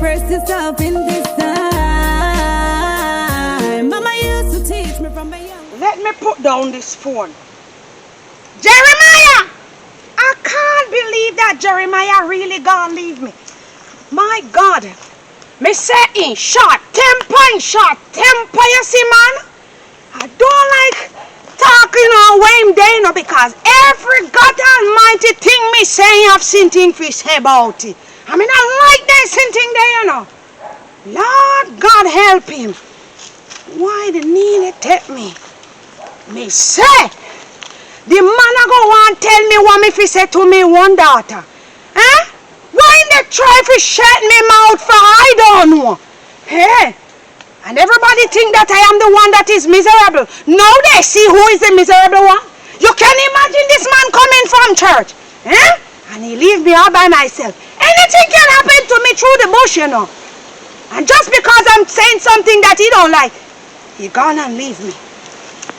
express yourself in this time. Mama used to teach me from a young. Let me put down this phone. Jeremiah! I can't believe that Jeremiah really gonna leave me. My God. Me say in short temper, you see, man. I don't like talking on way him there, you know, because every God Almighty thing me say I've seen things fish about it. I mean, I like that thing there, you know. Lord God help him. Why the need take me? Me say, the man a go and tell me what me fi say to me one daughter. Eh? Why they try to shut me mouth for I don't know? Hey. And everybody think that I am the one that is miserable. Now they see who is the miserable one. You can imagine this man coming from church. Eh? And he leaves me all by myself. Anything can happen to me through the bush, you know. And just because I'm saying something that he don't like, he gone and leave me.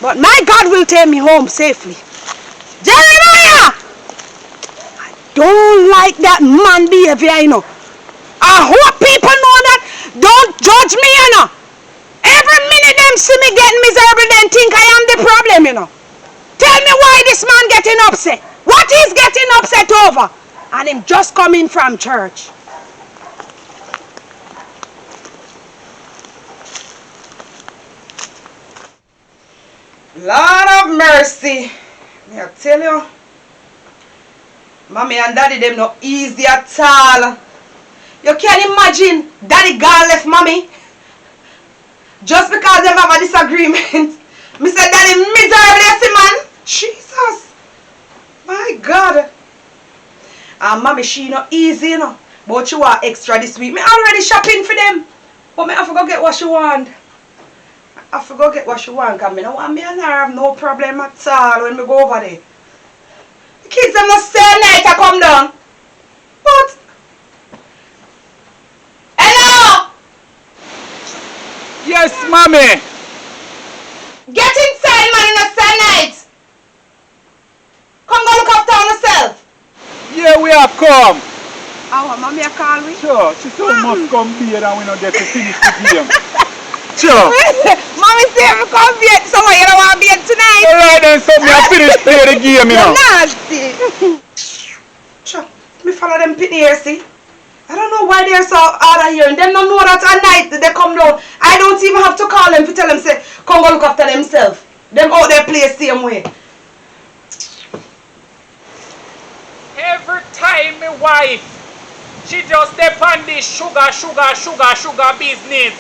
But my God will take me home safely. Jeremiah! I don't like that man behavior, you know. I hope people know that. Don't judge me, you know. Every minute them see me getting miserable, then think I am the problem, you know. Tell me why this man getting upset. What he's getting upset over? And him just coming from church. Lord of mercy. I tell you, mommy and daddy them not easy at all. You can't imagine daddy gone left mommy. Just because they have a disagreement. Me say daddy miserable, you see, man. Jesus. My God. And mommy, she not easy, you know. But she want extra this week. Me already shopping for them. But me have to go get what she want. I have to go get what she want. Because me don't want me and her have no problem at all when we go over there. The kids them must stay night to come down. But hello? Yes, mommy. Get inside, man, in a stay night. Come go look after yourself. Yeah, we have come. Oh, mommy, I call me. Sure, she said we must come here and we don't get to finish the game. Sure. Mommy said we come here, so you don't want to be here tonight. Alright then, so me I finish play the game, you know. You're nasty. Sure, me follow them pitney here, see. I don't know why they're so hard here, and them don't know that at night they come down. I don't even have to call them to tell them, say, come go look after themselves. Them out there play same way. Every time my wife, she just step on this sugar business.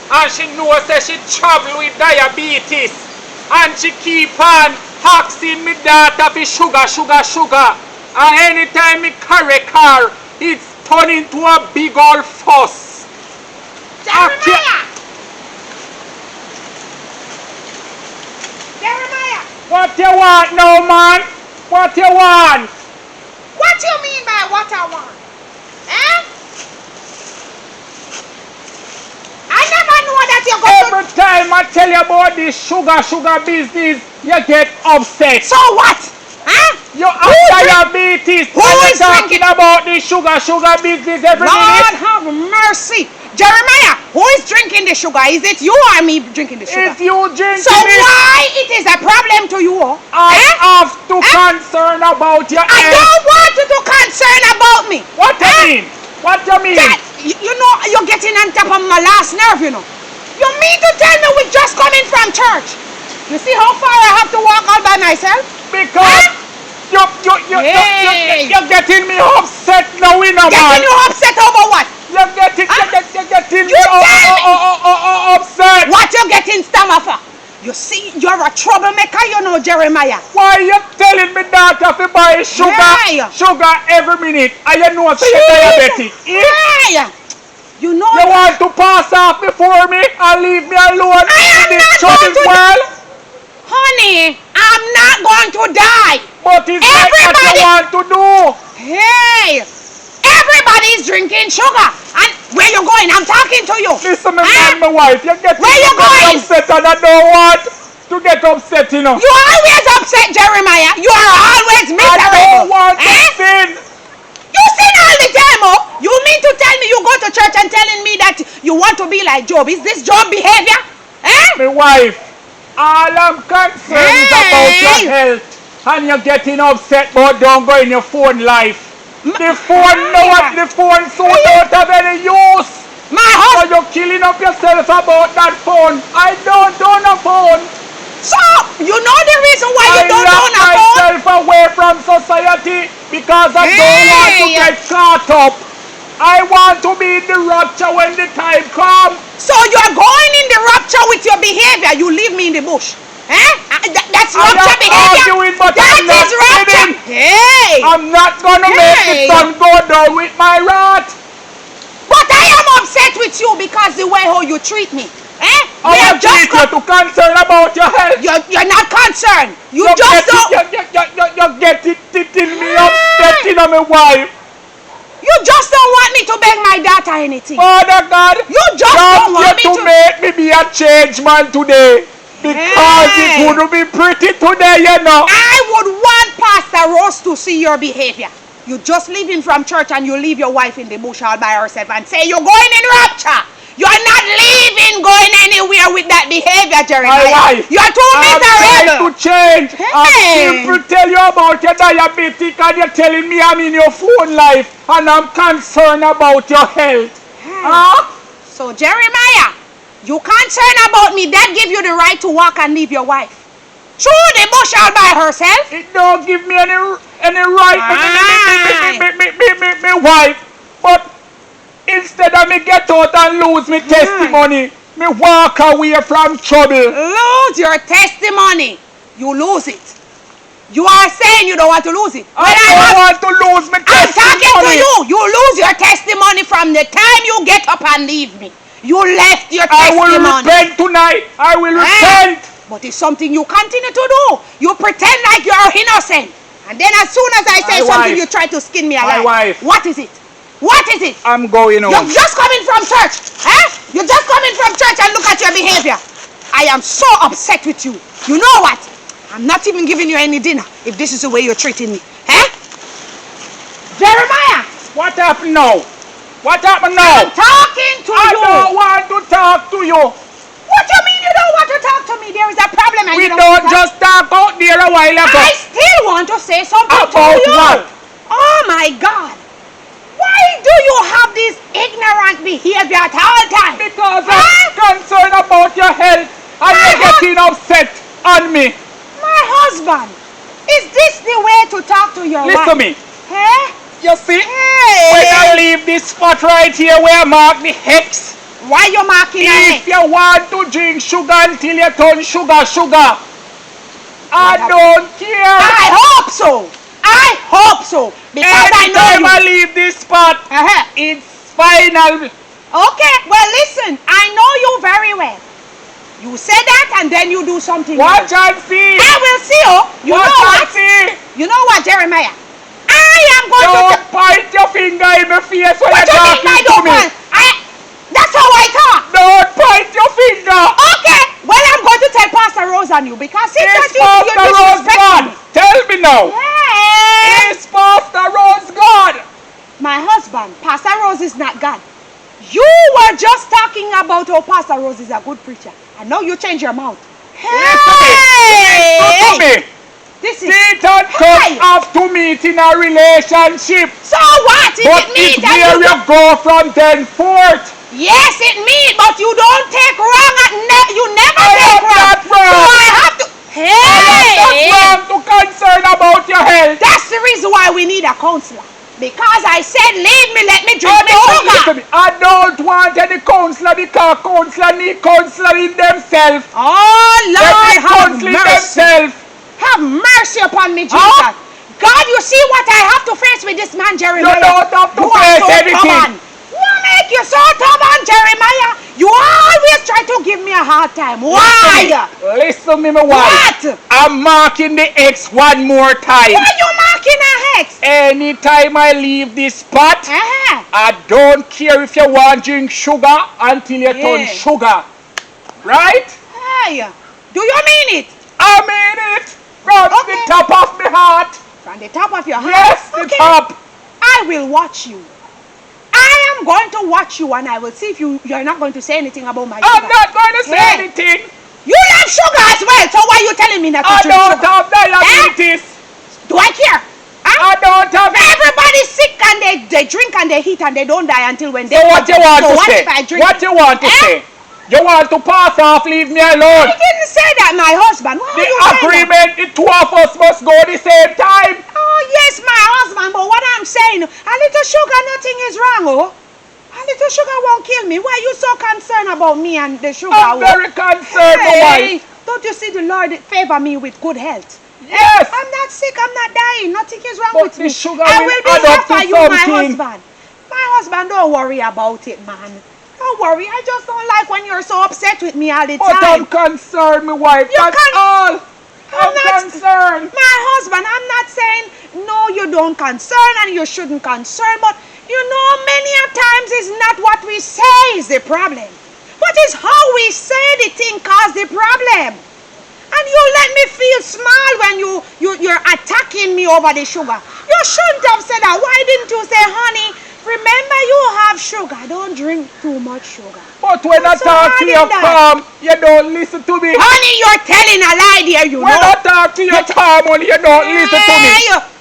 And she knows that she travel with diabetes. And she keep on asking me daughter for sugar. And anytime me carry car, it's turned into a big old fuss. Jeremiah! Jeremiah! What you want now, man? What you want? What you mean by what I want? Eh? I never know that you're going to... Every time I tell you about this sugar business, you get upset. So what? Huh? You have diabetes. Who is talking about this sugar business every Lord minute? have mercy. Jeremiah, who is drinking the sugar? Is it you or me drinking the sugar? If you drink so it, why it is a problem to you? I have to concern about your I don't want you to concern about me. What you mean? What you mean? That, you know, you're getting on top of my last nerve, you know. You mean to tell me we're just coming from church? You see how far I have to walk all by myself? Because you're getting me upset now, you know, man. Getting you upset over what? You're getting me upset. What you getting stammer for? You see, you're a troublemaker, you know, Jeremiah. Why you telling me that if you buy sugar every minute and you know so you're diabetic? Yeah. You know you want to pass off before me and leave me alone in this troubled world? Honey, I'm not going to die. But it's not what you want to do. Hey, everybody's drinking sugar. And where you going? I'm talking to you. Listen, my wife, you get upset and I don't want to get upset, you know. You always upset, Jeremiah. You are always miserable. I don't want to sin. You sin all the time, oh. You mean to tell me you go to church and telling want to be like Job. Is this Job behavior? Eh? My wife, all I'm concerned is about your health. And you're getting upset but don't go in your phone life. The phone, know what the phone so don't have any use. My husband. So you're killing up yourself about that phone. I don't own a phone. So, you know the reason why you don't own a phone? I lock myself away from society because I don't want to get caught up. I want to be in the rapture when the time comes. So you're going in the rapture with your behavior. You leave me in the bush. Eh? That's rapture behavior. That is rapture. Hey! I'm not going to make the sun go down with my wrath. But I am upset with you because the way how you treat me. Eh? I treat you to concern about your health. You're not concerned. You just don't. You're getting me upset, you know, my wife. You just don't want me to beg my daughter anything. Father God, you just don't want me to make me be a changed man today. Because it wouldn't be pretty today, you know. I would want Pastor Rose to see your behavior. You just leaving from church and you leave your wife in the bush all by herself and say you're going in rapture. You're not leaving, going anywhere with that behavior, Jeremiah. My wife, you're too miserable. I'm trying to change. I'm simply tell you about your diabetic and you're telling me I'm in your phone life and I'm concerned about your health. Huh? So, Jeremiah, you concerned about me, that give you the right to walk and leave your wife. Through the bush all by herself? It don't give me any right me wife. But instead of me get out and lose my testimony, me walk away from trouble. Lose your testimony. You lose it. You are saying you don't want to lose it. I don't want to lose my testimony. I'm talking to you. You lose your testimony from the time you get up and leave me. You left your testimony. I will repent tonight. I will repent. But it's something you continue to do. You pretend like you're innocent. And then as soon as I say something, you try to skin me alive. My wife. What is it? What is it? I'm going home. You're just coming from church. Eh? You're just coming from church and look at your behavior. I am so upset with you. You know what? I'm not even giving you any dinner if this is the way you're treating me. Eh? Jeremiah! What happened now? What happened now? I'm talking to you. I don't want to talk to you. What do you mean you don't want to talk to me? There is a problem and we you don't just talk out there a while ago. I still want to say something about to you. What? Oh my God. Why do you have this ignorant behavior at all times? Because I'm concerned about your health and you're getting upset on me. My husband, is this the way to talk to your wife? Listen to me. Eh? You see? When I leave this spot right here where I mark the hex. Why you marking a hex? If you want to drink sugar until you turn sugar, I don't care. I hope so. I hope so. Because I know anytime you. I leave this spot, it's final. Okay, well listen, I know you very well. You say that and then you do something Watch else. and see. I will see you. You Watch know and what? see. You know what, Jeremiah? I am going Don't point your finger in my face when you're talking to me. That's how I talk. Don't point your finger. Okay, well I'm going to tell Pastor Rose on you because he's Is not Pastor Rose gone? Tell me now. Hey. Is Pastor Rose gone? My husband, Pastor Rose is not God. You were just talking about how Pastor Rose is a good preacher. And now you change your mouth. Hey! Listen to me. This is Satan comes have to meet in a relationship. So what? But it's where you go from then forth. Yes, it means, but you don't take wrong. You never take wrong. So I have to. Hey! I am not wrong to concern about your health. That's the reason why we need a counselor. Because I said, leave me, let me drink my sugar. I don't want any counselor because counselor need counseling themselves. Oh, Lord, have mercy. Themselves. Have mercy upon me, Jesus. God, you see what I have to face with this man, Jeremiah. You don't have to face everything. What make you so stubborn, Jeremiah? You always try to give me a hard time. Why? Listen to me, my wife. What? I'm marking the X one more time. Why you marking a hex? Anytime I leave this spot, I don't care if you want to drink sugar until you turn sugar. Right? Hey, do you mean it? I mean it. From the top of my heart. From the top of your heart? Yes, the top. I will watch you. I am am going to watch you and I will see if you're not going to say anything about my sugar. I'm not going to say anything. You love sugar as well, so why are you telling me not to I drink don't sugar? have diabetes. Do I care? I don't have it. Everybody's sick and they drink and they eat and they don't die until when they... So what you want to say? If I drink? What you want to say? You want to pass off, leave me alone. I didn't say that, my husband. Why are you saying agreement, the two of us must go the same time. Oh, yes, my husband, but what I'm saying, a little sugar, nothing is wrong, oh. A little sugar won't kill me. Why are you so concerned about me and the sugar? I'm very concerned, my wife. Don't you see the Lord favor me with good health? Yes. I'm not sick, I'm not dying. Nothing is wrong But with the me. sugar I will will be add here up to for you, my something. husband. My husband, don't worry about it, man. Don't worry. I just don't like when you're so upset with me all the But time. I'm concerned, my wife. That's all. I'm concerned. My husband, I'm not saying no, you don't concern and you shouldn't concern, but you know, many a times it's not what we say is the problem. What is how we say the thing cause the problem. And you let me feel small when you're attacking me over the sugar. You shouldn't have said that. Why didn't you say, honey, remember you have sugar. Don't drink too much sugar. But when I talk to you calm, you don't listen to me. Honey, you're telling a lie there, you know. When I talk to you calm, honey, you don't listen to me.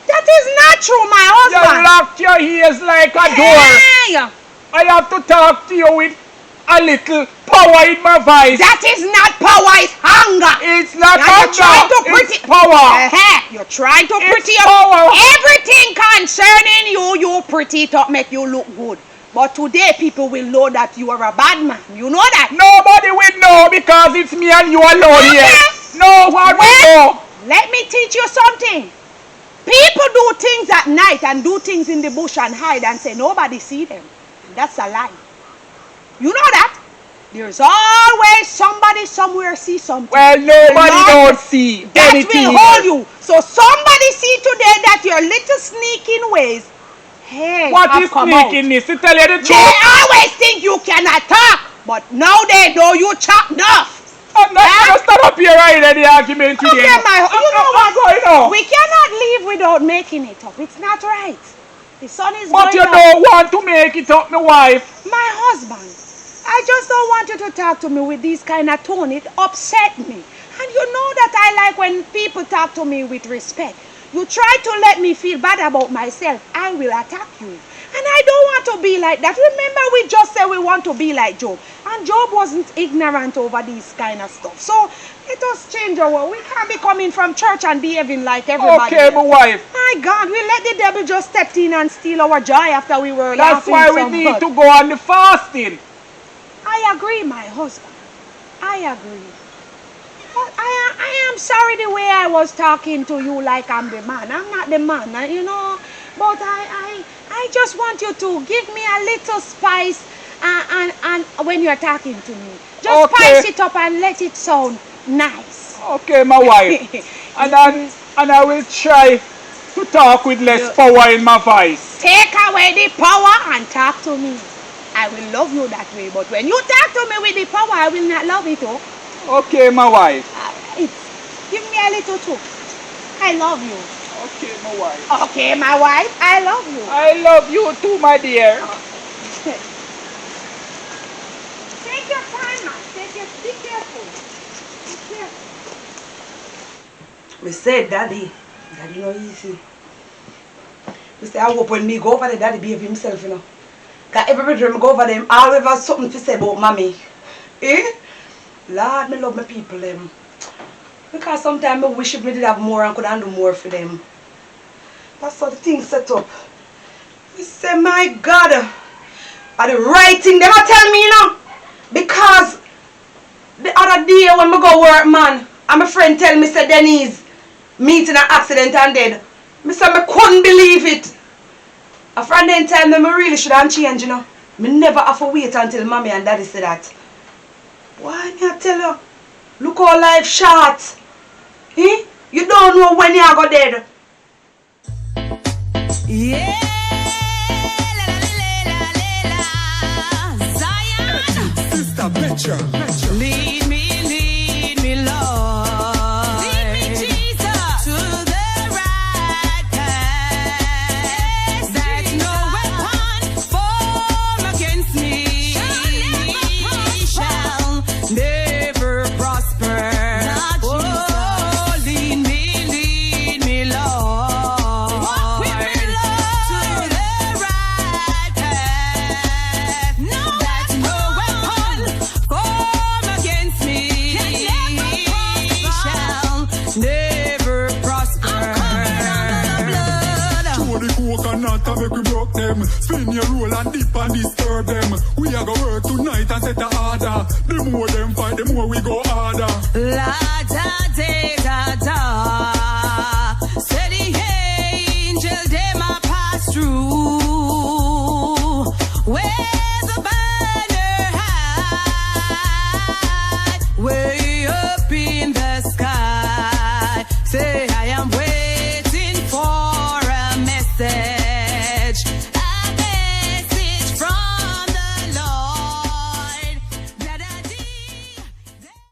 That is not true, my husband. You locked your ears like a door. I have to talk to you with a little power in my voice. That is not power, it's hunger. It's not now hunger, it's power. You're trying to pretty It's up power. everything concerning you pretty it up, make you look good. But today people will know that you are a bad man. You know that? Nobody will know because it's me and you alone here. No one will know. Let me teach you something. People do things at night and do things in the bush and hide and say nobody see them. That's a lie. You know that? There's always somebody somewhere see something. Well, nobody don't see that anything. will hold you. So somebody see today that your little sneaking ways, hey, what is sneakiness? To tell you the truth. They always think you cannot talk, but now they know you chop enough. I'm not going to start up here right in the argument today. Okay, you know what? Going on? We cannot leave without making it up. It's not right. The sun is but going you up. don't want to make it up, my wife. My husband, I just don't want you to talk to me with this kind of tone. It upset me. And you know that I like when people talk to me with respect. You try to let me feel bad about myself, I will attack you. And I don't want to be like that. Remember, we just said we want to be like Job. And Job wasn't ignorant over this kind of stuff. So let us change our way. We can't be coming from church and behaving like everybody Okay, else. my wife. My God, we let the devil just step in and steal our joy after we were That's laughing. why we need to go on the fasting. I agree, my husband. I agree. But I am sorry the way I was talking to you like I'm the man. I'm not the man, you know. But I just want you to give me a little spice and when you're talking to me. Just spice it up and let it sound nice. Okay, my wife. and I will try to talk with less power in my voice. Take away the power and talk to me. I will love you that way. But when you talk to me with the power, I will not love it, oh. Okay, my wife. Alright. Give me a little too. I love you. Okay, my wife. Okay, my wife, I love you. I love you too, my dear. Take your time, man. Be careful. Be careful. Me said, Daddy no easy. Me say, I hope when me go over there, Daddy behave himself, you know. Because every time I go over there, I always have something to say about Mommy. Eh? Lord, me love my people, them. Because sometimes I wish me did have more and could do more for them. That's how the thing set up. We say, my God, are the right thing they tell me, you know? Because the other day when I go work, man, and my friend tell me, say, Denise meet in an accident and dead. I said, I couldn't believe it. A friend then tell me, I really should have changed, you know. I never have to wait until Mommy and Daddy say that. Why me I tell you? Look how life short. Eh? You don't know when you are go dead. Yeah, Zion. Sister Petra. Lead me, Lord. Lead me, Jesus, to the right path. There's no weapon in your role and dip and disturb them. We are gonna work tonight and set a order. The more them fight, the more we go harder. La da da da da.